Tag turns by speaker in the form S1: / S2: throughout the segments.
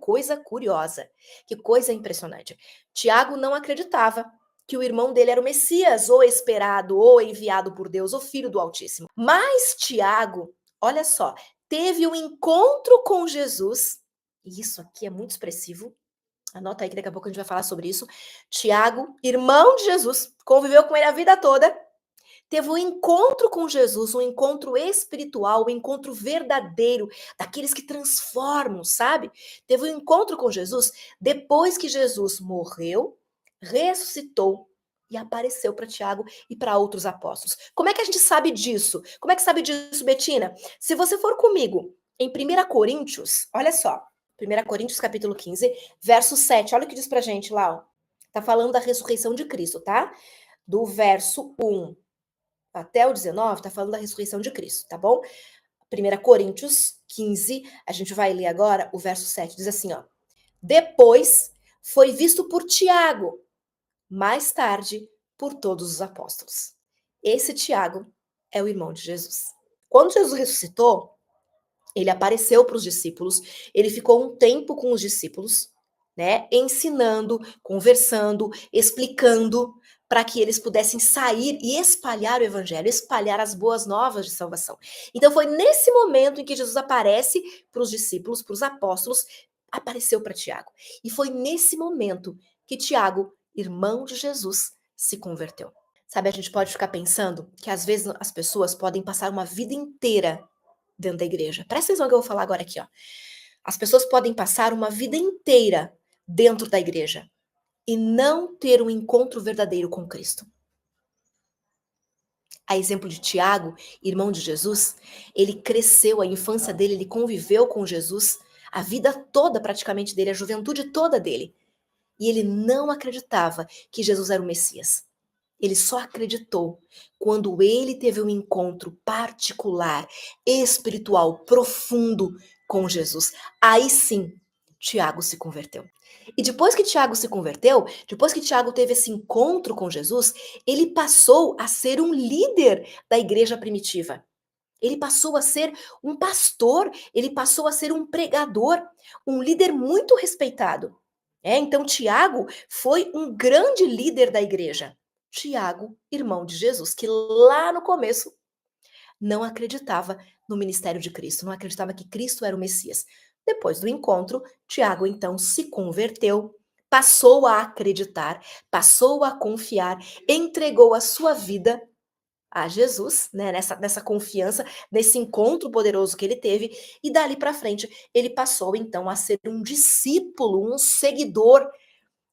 S1: coisa curiosa, que coisa impressionante. Tiago não acreditava que o irmão dele era o Messias, ou esperado, ou enviado por Deus, o Filho do Altíssimo. Mas Tiago, olha só, teve um encontro com Jesus, e isso aqui é muito expressivo, anota aí que daqui a pouco a gente vai falar sobre isso. Tiago, irmão de Jesus, conviveu com ele a vida toda, teve um encontro com Jesus, um encontro espiritual, um encontro verdadeiro, daqueles que transformam, sabe? Teve um encontro com Jesus depois que Jesus morreu, ressuscitou e apareceu para Tiago e para outros apóstolos. Como é que a gente sabe disso? Como é que sabe disso, Betina? Se você for comigo em 1 Coríntios, olha só, 1 Coríntios capítulo 15, verso 7, olha o que diz pra gente lá, ó. Tá falando da ressurreição de Cristo, tá? Do verso 1 até o 19, tá falando da ressurreição de Cristo, tá bom? 1 Coríntios 15, a gente vai ler agora o verso 7, diz assim, ó. Depois foi visto por Tiago, mais tarde por todos os apóstolos. Esse Tiago é o irmão de Jesus. Quando Jesus ressuscitou, ele apareceu para os discípulos, ele ficou um tempo com os discípulos, né, ensinando, conversando, explicando, para que eles pudessem sair e espalhar o evangelho, espalhar as boas novas de salvação. Então foi nesse momento em que Jesus aparece para os discípulos, para os apóstolos, apareceu para Tiago. E foi nesse momento que Tiago, irmão de Jesus, se converteu. Sabe, a gente pode ficar pensando que às vezes as pessoas podem passar uma vida inteira dentro da igreja. Presta atenção no que eu vou falar agora aqui, ó. As pessoas podem passar uma vida inteira dentro da igreja e não ter um encontro verdadeiro com Cristo. A exemplo de Tiago, irmão de Jesus, ele cresceu, a infância dele, ele conviveu com Jesus, a vida toda praticamente dele, a juventude toda dele. E ele não acreditava que Jesus era o Messias. Ele só acreditou quando ele teve um encontro particular, espiritual, profundo com Jesus. Aí sim, Tiago se converteu. E depois que Tiago se converteu, depois que Tiago teve esse encontro com Jesus, ele passou a ser um líder da igreja primitiva. Ele passou a ser um pastor, ele passou a ser um pregador, um líder muito respeitado. Então Tiago foi um grande líder da igreja. Tiago, irmão de Jesus, que lá no começo não acreditava no ministério de Cristo, não acreditava que Cristo era o Messias. Depois do encontro, Tiago então se converteu, passou a acreditar, passou a confiar, entregou a sua vida a Jesus, né, nessa confiança, nesse encontro poderoso que ele teve, e dali para frente ele passou então a ser um discípulo, um seguidor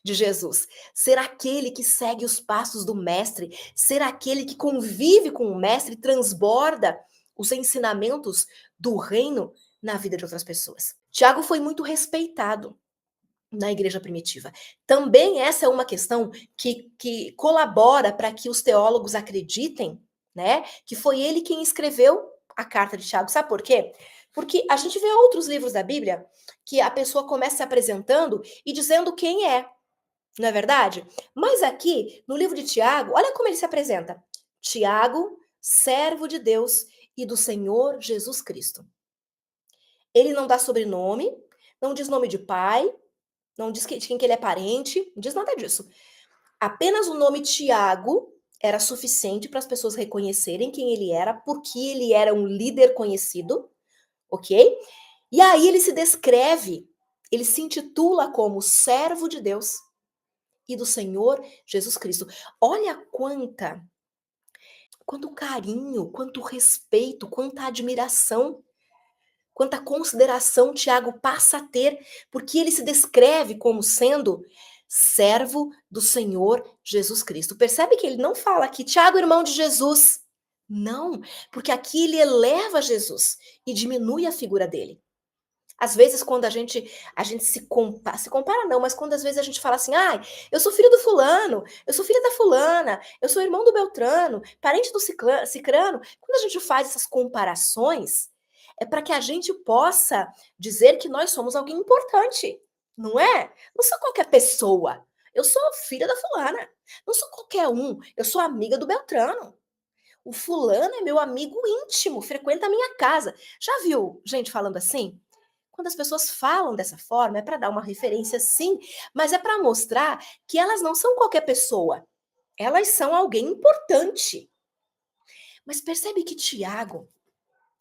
S1: de Jesus, ser aquele que segue os passos do mestre, ser aquele que convive com o mestre, transborda os ensinamentos do reino na vida de outras pessoas. Tiago foi muito respeitado na igreja primitiva. Também essa é uma questão que colabora para que os teólogos acreditem, né, que foi ele quem escreveu a carta de Tiago. Sabe por quê? Porque a gente vê outros livros da Bíblia que a pessoa começa se apresentando e dizendo quem é, não é verdade? Mas aqui, no livro de Tiago, olha como ele se apresenta. Tiago, servo de Deus e do Senhor Jesus Cristo. Ele não dá sobrenome, não diz nome de pai, não diz de quem que ele é parente, não diz nada disso. Apenas o nome Tiago era suficiente para as pessoas reconhecerem quem ele era, porque ele era um líder conhecido, ok? E aí ele se descreve, ele se intitula como servo de Deus e do Senhor Jesus Cristo. Olha quanto carinho, quanto respeito, quanta admiração, quanta consideração Tiago passa a ter, porque ele se descreve como sendo servo do Senhor Jesus Cristo. Percebe que ele não fala aqui, Tiago, irmão de Jesus. Não, porque aqui ele eleva Jesus e diminui a figura dele. Às vezes, quando a gente se compara não, mas quando às vezes a gente fala assim, ai, eu sou filho do fulano, eu sou filha da fulana, eu sou irmão do Beltrano, parente do Cicrano, quando a gente faz essas comparações, é para que a gente possa dizer que nós somos alguém importante, não é? Não sou qualquer pessoa, eu sou filha da fulana, não sou qualquer um, eu sou amiga do Beltrano. O fulano é meu amigo íntimo, frequenta a minha casa. Já viu gente falando assim? quando as pessoas falam dessa forma, é para dar uma referência sim, mas é para mostrar que elas não são qualquer pessoa. Elas são alguém importante. Mas percebe que Tiago,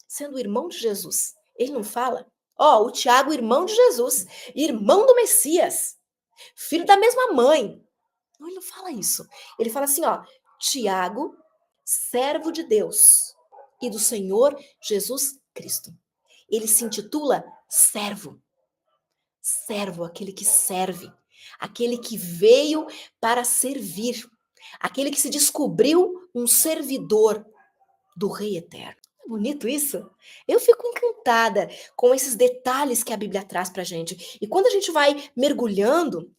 S1: sendo irmão de Jesus, ele não fala, ó, o Tiago, irmão de Jesus, irmão do Messias, filho da mesma mãe. Não, ele não fala isso. Ele fala assim, ó, Tiago, servo de Deus e do Senhor Jesus Cristo. Ele se intitula servo. Servo, aquele que serve, aquele que veio para servir, aquele que se descobriu um servidor do Rei Eterno. É bonito isso? Eu fico encantada com esses detalhes que a Bíblia traz para a gente. E quando a gente vai mergulhando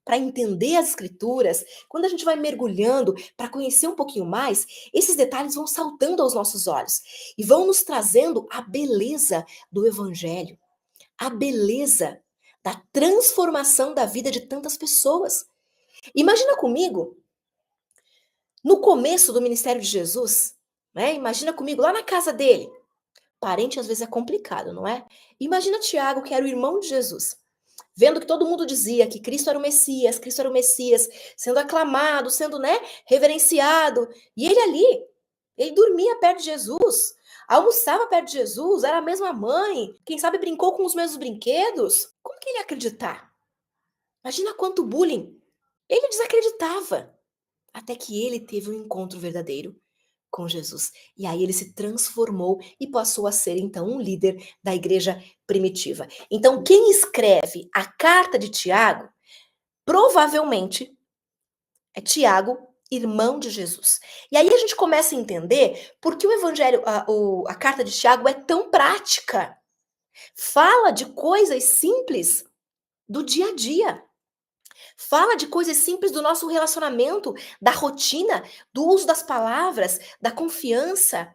S1: para entender as Escrituras, quando a gente vai mergulhando para conhecer um pouquinho mais, esses detalhes vão saltando aos nossos olhos e vão nos trazendo a beleza do Evangelho, a beleza da transformação da vida de tantas pessoas. Imagina comigo, no começo do ministério de Jesus, né? Imagina comigo lá na casa dele. Parente às vezes é complicado, não é? Imagina Tiago, que era o irmão de Jesus, vendo que todo mundo dizia que Cristo era o Messias, sendo aclamado, sendo, né, reverenciado. E ele ali, ele dormia perto de Jesus, almoçava perto de Jesus, era a mesma mãe, quem sabe brincou com os mesmos brinquedos. Como que ele ia acreditar? Imagina quanto bullying. Ele desacreditava, até que ele teve um encontro verdadeiro com Jesus. E aí ele se transformou e passou a ser então um líder da igreja primitiva. Então, quem escreve a carta de Tiago, provavelmente é Tiago, irmão de Jesus. E aí a gente começa a entender por que o evangelho, a carta de Tiago é tão prática. Fala de coisas simples do dia a dia. Fala de coisas simples do nosso relacionamento, da rotina, do uso das palavras, da confiança.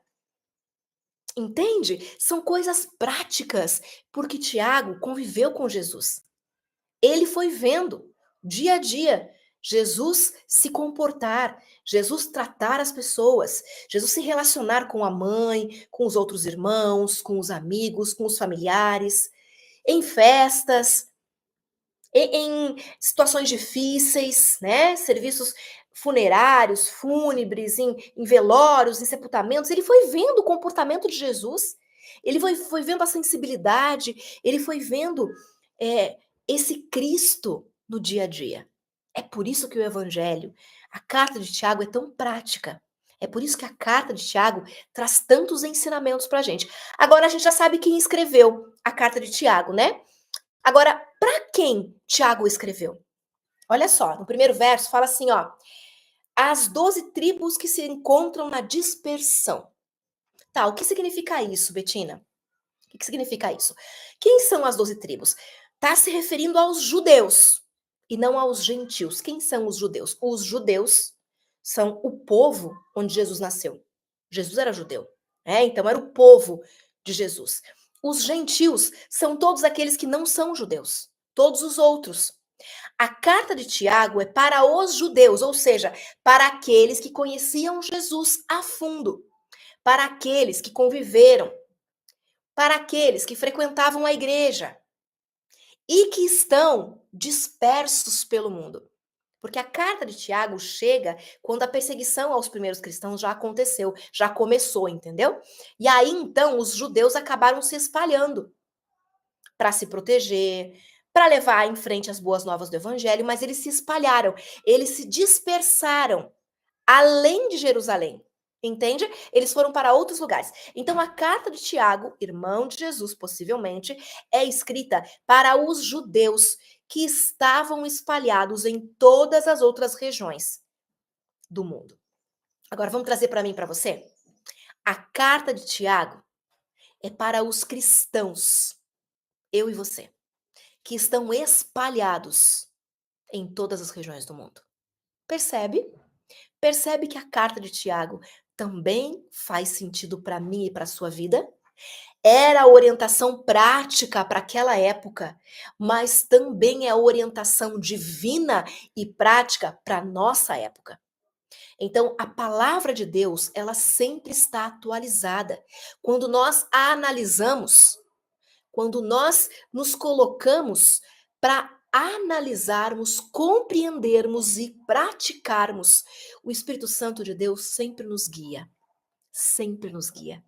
S1: Entende? São coisas práticas, porque Tiago conviveu com Jesus. Ele foi vendo dia a dia Jesus se comportar, Jesus tratar as pessoas, Jesus se relacionar com a mãe, com os outros irmãos, com os amigos, com os familiares, em festas, em situações difíceis, né? Serviços funerários, fúnebres, em velórios, em sepultamentos. Ele foi vendo o comportamento de Jesus, ele foi vendo a sensibilidade, ele foi vendo é, esse Cristo no dia a dia. É por isso que o Evangelho, a carta de Tiago, é tão prática. É por isso que a carta de Tiago traz tantos ensinamentos para a gente. Agora a gente já sabe quem escreveu a carta de Tiago, né? Agora, para quem Tiago escreveu? Olha só, no primeiro verso fala assim, ó: as 12 tribos que se encontram na dispersão. Tá, o que significa isso, Betina? O que significa isso? Quem são as 12 tribos? Tá se referindo aos judeus e não aos gentios. Quem são os judeus? Os judeus são o povo onde Jesus nasceu. Jesus era judeu, né? Então era o povo de Jesus. Os gentios são todos aqueles que não são judeus, todos os outros. A carta de Tiago é para os judeus, ou seja, para aqueles que conheciam Jesus a fundo, para aqueles que conviveram, para aqueles que frequentavam a igreja e que estão dispersos pelo mundo. Porque a carta de Tiago chega quando a perseguição aos primeiros cristãos já aconteceu, já começou, entendeu? E aí então os judeus acabaram se espalhando para se proteger, para levar em frente as boas novas do evangelho, mas eles se espalharam, eles se dispersaram além de Jerusalém. Entende? Eles foram para outros lugares. Então, a carta de Tiago, irmão de Jesus, possivelmente, é escrita para os judeus que estavam espalhados em todas as outras regiões do mundo. Agora, vamos trazer para mim e para você? A carta de Tiago é para os cristãos, eu e você, que estão espalhados em todas as regiões do mundo. Percebe? Percebe que a carta de Tiago também faz sentido para mim e para a sua vida? Era a orientação prática para aquela época, mas também é a orientação divina e prática para a nossa época. Então, a palavra de Deus, ela sempre está atualizada. Quando nós a analisamos, quando nós nos colocamos para analisarmos, compreendermos e praticarmos, o Espírito Santo de Deus sempre nos guia, sempre nos guia.